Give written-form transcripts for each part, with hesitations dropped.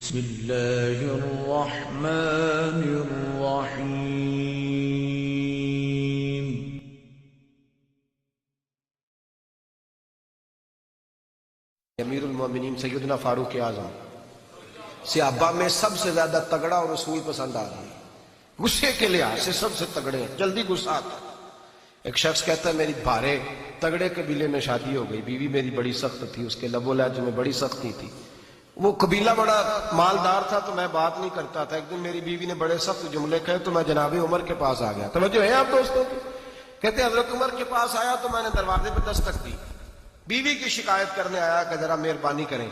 بسم اللہ الرحمن الرحیم۔ امیر المومنین سیدنا فاروق اعظم صحابہ میں سب سے زیادہ تگڑا اور رسول پسند آدمی، غصے کے لحاظ سے سب سے تگڑے، جلدی غصہ آتا۔ ایک شخص کہتا ہے میری بھارے تگڑے قبیلے میں شادی ہو گئی، بیوی میری بڑی سخت تھی، اس کے لب و لہجے میں بڑی سختی تھی، وہ قبیلہ بڑا مالدار تھا تو میں بات نہیں کرتا تھا۔ ایک دن میری بیوی نے بڑے سخت جملے کہے تو میں جناب عمر کے پاس آ گیا۔ توجہ ہے آپ دوستوں کی؟ کہتے ہیں حضرت عمر کے پاس آیا تو میں نے دروازے پہ دستک دی، بیوی کی شکایت کرنے آیا کہ ذرا مہربانی کریں۔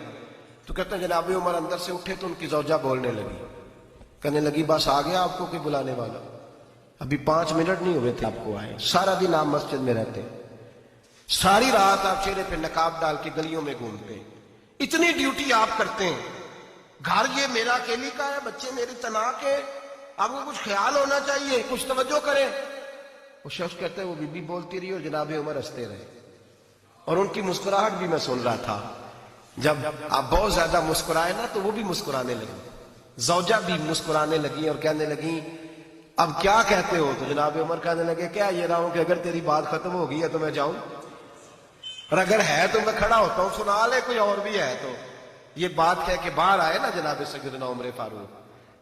تو کہتے ہیں جناب عمر اندر سے اٹھے تو ان کی زوجہ بولنے لگی، کہنے لگی بس آ گیا آپ کو کوئی بلانے والا؟ ابھی 5 منٹ نہیں ہوئے تھے آپ کو آئے، سارا دن آپ مسجد میں رہتے، ساری رات آپ چہرے پہ نقاب ڈال کے گلیوں میں گھومتے، اتنی ڈیوٹی آپ کرتے ہیں، گھر یہ میرا اکیلی کا ہے، بچے میری تنہا کے، آپ کو کچھ خیال ہونا چاہیے، کچھ توجہ کریں۔ وہ شخص کہتے ہیں وہ بی بی بولتی رہی اور جناب عمر ہنستے رہے، اور ان کی مسکراہٹ بھی میں سن رہا تھا۔ جب آپ بہت زیادہ مسکرائے نا تو وہ بھی مسکرانے لگی، زوجہ بھی مسکرانے لگی اور کہنے لگی اب کیا کہتے ہو؟ تو جناب عمر کہنے لگے کیا یہ رہا ہوں کہ اگر تیری بات ختم ہو گئی ہے تو میں جاؤں، اور اگر ہے تو میں کھڑا ہوتا ہوں، سنا لے کوئی اور بھی ہے تو۔ یہ بات کہہ کے باہر آئے نا جناب سیدنا عمر فاروق،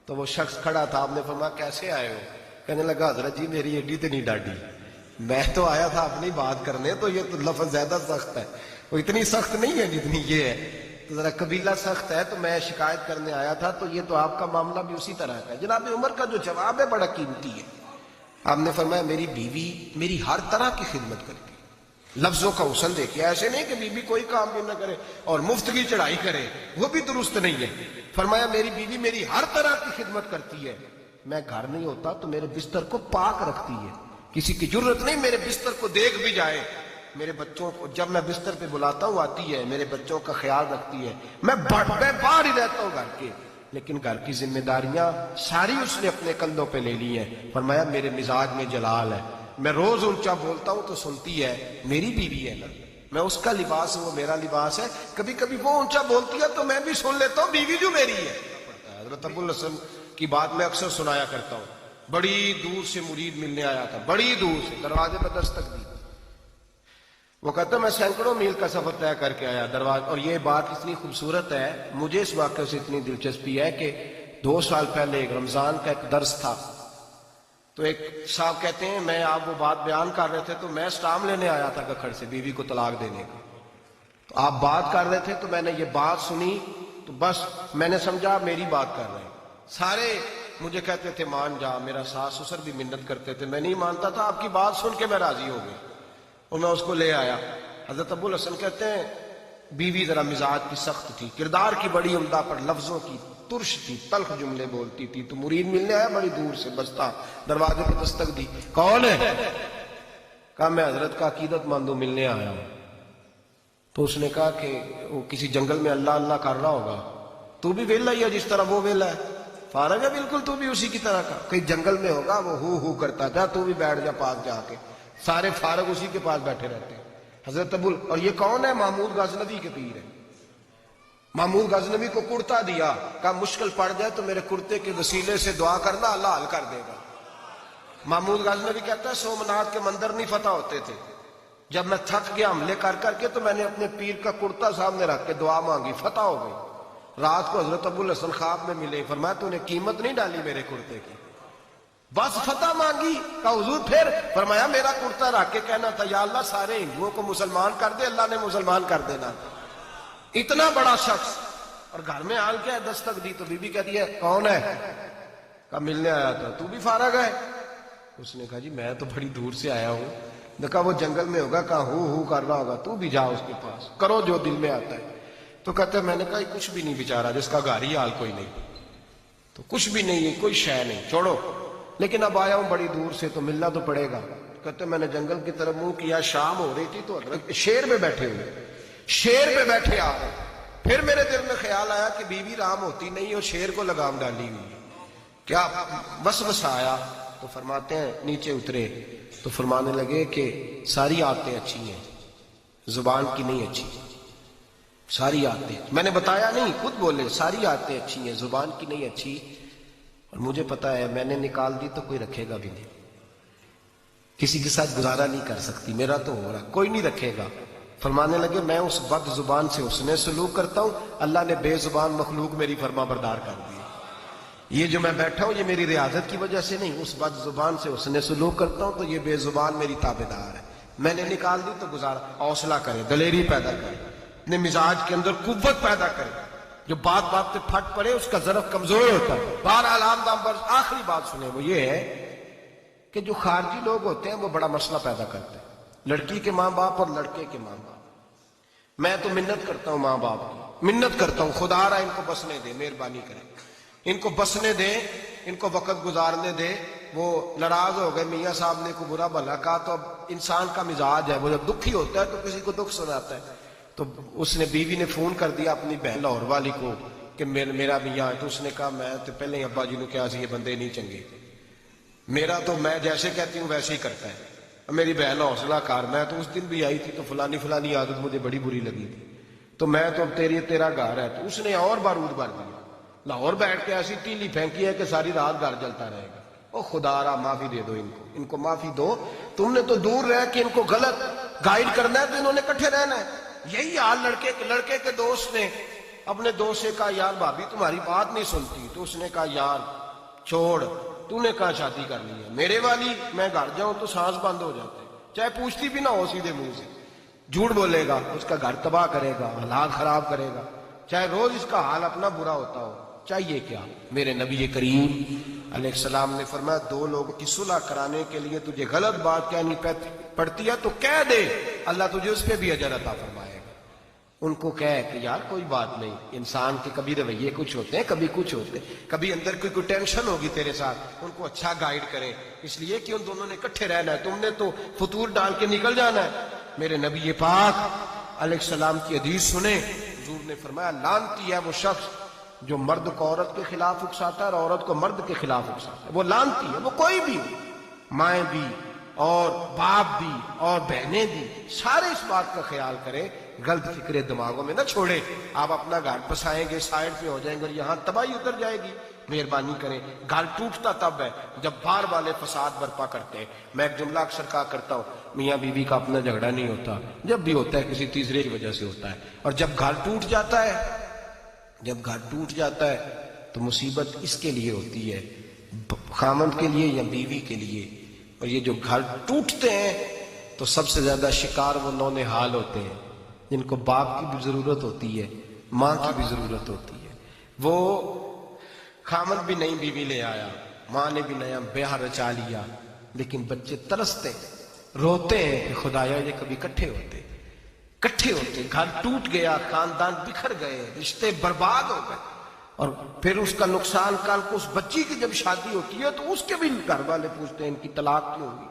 تو وہ شخص کھڑا تھا، آپ نے فرمایا کیسے آئے ہو؟ کہنے لگا حضرت جی میری ایڈی تو نہیں ڈاڈی، میں تو آیا تھا اپنی بات کرنے، تو یہ تو لفظ زیادہ سخت ہے، وہ اتنی سخت نہیں ہے جتنی یہ ہے، تو ذرا قبیلہ سخت ہے تو میں شکایت کرنے آیا تھا، تو یہ تو آپ کا معاملہ بھی اسی طرح کا ہے۔ جناب عمر کا جو جواب ہے بڑا قیمتی ہے۔ آپ نے فرمایا میری بیوی میری ہر طرح کی خدمت کرتی، لفظوں کا حسن دیکھیے، ایسے نہیں کہ بیوی کوئی کام بھی نہ کرے اور مفت کی چڑھائی کرے، وہ بھی درست نہیں ہے۔ فرمایا میری بیوی میری ہر طرح کی خدمت کرتی ہے، میں گھر نہیں ہوتا تو میرے بستر کو پاک رکھتی ہے، کسی کی ضرورت نہیں میرے بستر کو دیکھ بھی جائے، میرے بچوں کو جب میں بستر پہ بلاتا ہوں آتی ہے، میرے بچوں کا خیال رکھتی ہے، میں باہر ہی رہتا ہوں گھر کے، لیکن گھر کی ذمہ داریاں ساری اس نے اپنے کندھوں پہ لے لی ہیں۔ فرمایا میرے مزاج میں جلال ہے، میں روز اونچا بولتا ہوں تو سنتی ہے، میری بیوی ہے نا، میں اس کا لباس ہوں وہ میرا لباس ہے، کبھی کبھی وہ اونچا بولتی ہے تو میں بھی سن لیتا ہوں، بیوی جو میری ہے۔ حضرت ابو الحسن کی بات میں اکثر سنایا کرتا ہوں، بڑی دور سے مرید ملنے آیا تھا، بڑی دور سے، دروازے پر دستک دی، وہ کہتا میں سینکڑوں میل کا سفر طے کر کے آیا دروازہ، اور یہ بات اتنی خوبصورت ہے، مجھے اس واقعے سے اتنی دلچسپی ہے کہ 2 سال پہلے ایک رمضان کا ایک درس تھا، تو ایک صاحب کہتے ہیں میں آپ وہ بات بیان کر رہے تھے تو میں سٹام لینے آیا تھا ککھڑ سے بیوی کو طلاق دینے کا، تو آپ بات کر رہے تھے تو میں نے یہ بات سنی تو بس میں نے سمجھا میری بات کر رہے ہیں، سارے مجھے کہتے تھے مان جا، میرا ساس سسر بھی منت کرتے تھے، میں نہیں مانتا تھا، آپ کی بات سن کے میں راضی ہو گیا اور میں اس کو لے آیا۔ حضرت ابو الحسن کہتے ہیں بیوی ذرا مزاج کی سخت تھی، کردار کی بڑی عمدہ پر لفظوں کی ترش تھی، تلخ جملے بولتی تھی، تو مرید ملنے آیا بڑی دور سے، بستا دروازے پہ دستک دی، کون ہے؟ کہا میں حضرت کا عقیدت مندوں ملنے آیا ہوں۔ تو اس نے کہا کہ وہ کسی جنگل میں اللہ اللہ کر رہا ہوگا، تو بھی ویلا ہی ہے جس طرح وہ ویلا ہے، فارغ ہے بالکل، تو بھی اسی کی طرح کا، کہیں جنگل میں ہوگا وہ ہو کرتا، جا تو بھی بیٹھ جا پاس جا کے، سارے فارغ اسی کے پاس بیٹھے رہتے ہیں۔ حضرت ابو، اور یہ کون ہے؟ محمود غزنوی کے پیر ہے، محمود غزنوی کو کرتا دیا، کہا مشکل پڑ جائے تو میرے کرتے کے وسیلے سے دعا کرنا، اللہ حل کر دے گا۔ محمود غزنوی کہتا ہے سومناتھ کے مندر نہیں فتح ہوتے تھے، جب میں تھک گیا حملے کر کر کے تو میں نے اپنے پیر کا کرتا سامنے رکھ کے دعا مانگی، فتح ہو گئی۔ رات کو حضرت ابو الحسن خواب میں ملے، فرمایا تو نے قیمت نہیں ڈالی میرے کرتے کی، بس فتح مانگی۔ کہا حضور پھر؟ فرمایا میرا کرتا رکھ کے کہنا تھا یا اللہ سارے ہندوؤں کو مسلمان کر دے، اللہ نے مسلمان کر دینا۔ اتنا بڑا شخص، اور گھر میں آل کیا ہے، دستک دی تو بی بی کہتی ہے کون ہے؟ کہا ملنے آیا تھا، تو بھی فارغ ہے؟ اس نے کہا جی میں تو بڑی دور سے آیا ہوں۔ نے کہا وہ جنگل میں ہوگا، کہا ہو کر رہا ہوگا، تو بھی جا اس کے پاس، کرو جو دل میں آتا ہے۔ تو کہتے ہیں میں نے کہا یہ کچھ بھی نہیں بیچارہ، جس کا گھر ہی حال کوئی نہیں، تو کچھ بھی نہیں ہے، کوئی شے نہیں، چھوڑو، لیکن اب آیا ہوں بڑی دور سے تو ملنا تو پڑے گا۔ کہتے میں نے جنگل کی طرف منہ کیا، شام ہو رہی تھی تو حضرت شیر پہ بیٹھے ہوئے، شیر پہ بیٹھے آ گئے، پھر میرے دل میں خیال آیا کہ بیوی رام ہوتی نہیں اور شیر کو لگام ڈالی ہوئی ہے، کیا وسوسہ آیا؟ تو فرماتے ہیں نیچے اترے تو فرمانے لگے کہ ساری عادتیں اچھی ہیں، زبان کی نہیں اچھی، ساری عادتیں، میں نے بتایا نہیں، خود بولے ساری عادتیں اچھی ہیں، زبان کی نہیں اچھی، اور مجھے پتا ہے میں نے نکال دی تو کوئی رکھے گا بھی نہیں، کسی کے ساتھ گزارا نہیں کر سکتی، میرا تو ہو رہا، کوئی نہیں رکھے گا۔ فرمانے لگے میں اس بد زبان سے حسن سلوک کرتا ہوں، اللہ نے بے زبان مخلوق میری فرما بردار کر دی، یہ جو میں بیٹھا ہوں یہ میری ریاضت کی وجہ سے نہیں، اس بد زبان سے حسن سلوک کرتا ہوں تو یہ بے زبان میری تابعدار ہے، میں نے نکال دی تو گزارا۔ حوصلہ کرے، دلیری پیدا کرے، اپنے مزاج کے اندر قوت پیدا کرے، جو بات بات پہ پھٹ پڑے اس کا ظرف کمزور ہوتا ہے۔ بہرحال عام پر آخری بات سنیں، وہ یہ ہے کہ جو خارجی لوگ ہوتے ہیں وہ بڑا مسئلہ پیدا کرتے ہیں، لڑکی کے ماں باپ اور لڑکے کے ماں باپ۔ میں تو منت کرتا ہوں ماں باپ کی، منت کرتا ہوں خدا را ان کو بسنے دے، مہربانی کرے، ان کو بسنے دے، ان کو وقت گزارنے دے۔ وہ ناراض ہو گئے، میاں صاحب نے کو برا بھلا کہا، تو اب انسان کا مزاج ہے، وہ جب دکھی ہوتا ہے تو کسی کو دکھ سناتا ہے۔ تو اس نے بیوی نے فون کر دیا اپنی بہن لاہور والی کو کہ میرا میاں ہے، تو اس نے کہا میں تو پہلے ہی ابا جی نے کہا سی یہ بندے نہیں چنگے، میرا تو میں جیسے کہتی ہوں ویسے ہی کرتا ہے۔ میری بہن حوصلہ کار، میں تو اس دن بھی آئی تھی تو فلانی عادت مجھے بڑی بری لگی تھی، تو میں تو تیرا گھر ہے، تو اس نے اور بارود بھر دیا، لاہور بیٹھ کے ایسی تیلی پھینکی ہے کہ ساری رات گھر جلتا رہے گا۔ او خدا را معافی دے دو ان کو معافی دو، تم نے تو دور رہ کے ان کو غلط گائیڈ کرنا ہے تو انہوں نے کٹھے رہنا ہے۔ یہی حال لڑکے کے دوست نے اپنے دوست سے کہا یار بھابی تمہاری بات نہیں سنتی، تو اس نے کہا یار چھوڑ، تو نے کہا شادی کر لی ہے میرے والی، میں گھر جاؤں تو سانس بند ہو جاتے، چاہے پوچھتی بھی نہ ہو سیدھے منہ سے، جھوٹ بولے گا، اس کا گھر تباہ کرے گا، حالات خراب کرے گا، چاہے روز اس کا حال اپنا برا ہوتا ہو۔ چاہیے کیا؟ میرے نبی کریم علیہ السلام نے فرمایا دو لوگوں کی صلح کرانے کے لیے تجھے غلط بات کہنی پڑتی ہے تو کہہ دے، اللہ تجھے اس پہ بھی اجر عطا فرمائے گا۔ ان کو کہے کہ یار کوئی بات نہیں، انسان کے کبھی رویے کچھ ہوتے ہیں، کبھی کچھ ہوتے ہیں، کبھی اندر کوئی ٹینشن ہوگی تیرے ساتھ، ان کو اچھا گائیڈ کریں، اس لیے کہ ان دونوں نے اکٹھے رہنا ہے، تم نے تو فطور ڈال کے نکل جانا ہے۔ میرے نبی پاک علیہ السلام کی حدیث سنیں، حضور نے فرمایا لعنتی ہے وہ شخص جو مرد کو عورت کے خلاف اکساتا ہے اور عورت کو مرد کے خلاف اکساتا ہے، وہ لعنتی ہے، وہ کوئی بھی ہو، مائیں بھی اور باپ بھی اور بہنیں بھی، سارے اس بات کا خیال کریں، غلط فکریں دماغوں میں نہ چھوڑیں۔ آپ اپنا گھر بسائیں گے، سائڈ پہ ہو جائیں گے اور یہاں تباہی اتر جائے گی۔ مہربانی کریں، گھر ٹوٹتا تب ہے جب باہر والے فساد برپا کرتے ہیں۔ میں ایک جملہ اکثر کہا کرتا ہوں، میاں بیوی کا اپنا جھگڑا نہیں ہوتا، جب بھی ہوتا ہے کسی تیسرے کی وجہ سے ہوتا ہے، اور جب گھر ٹوٹ جاتا ہے تو مصیبت اس کے لیے ہوتی ہے، خامند کے لیے یا بیوی کے لیے۔ اور یہ جو گھر ٹوٹتے ہیں تو سب سے زیادہ شکار وہ نونہال ہوتے ہیں جن کو باپ کی بھی ضرورت ہوتی ہے، ماں کی بھی ضرورت ہوتی ہے۔ وہ خامند بھی نئی بیوی لے آیا، ماں نے بھی نیا بیاہ رچا لیا، لیکن بچے ترستے روتے ہیں کہ خدایا یہ کبھی کٹھے ہوتے، گھر ٹوٹ گیا، خاندان بکھر گئے، رشتے برباد ہو گئے، اور پھر اس کا نقصان کل کو اس بچی کی جب شادی ہوتی ہے تو اس کے بھی گھر والے پوچھتے ہیں ان کی طلاق کیوں ہوئی،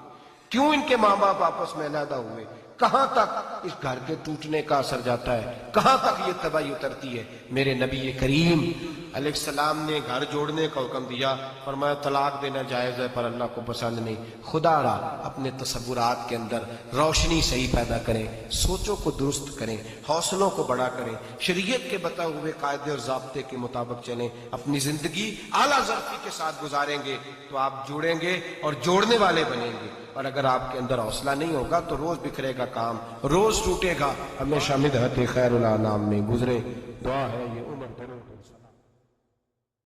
کیوں ان کے ماں باپ آپس میں علیحدہ ہوئے، کہاں تک اس گھر کے ٹوٹنے کا اثر جاتا ہے، کہاں تک یہ تباہی اترتی ہے۔ میرے نبی کریم علیہ السلام نے گھر جوڑنے کا حکم دیا، فرمایا طلاق دینا جائز ہے پر اللہ کو پسند نہیں۔ خدا را اپنے تصورات کے اندر روشنی صحیح پیدا کریں، سوچوں کو درست کریں، حوصلوں کو بڑا کریں، شریعت کے بتائے ہوئے قاعدے اور ضابطے کے مطابق چلیں، اپنی زندگی اعلیٰ ظرفی کے ساتھ گزاریں گے تو آپ جڑیں گے اور جوڑنے والے بنیں گے۔ اور اگر آپ کے اندر حوصلہ نہیں ہوگا تو روز بکھرے گا کام، روز ٹوٹے گا۔ ہمیشہ مدحت خیر الانام میں گزرے، دعا ہے یہ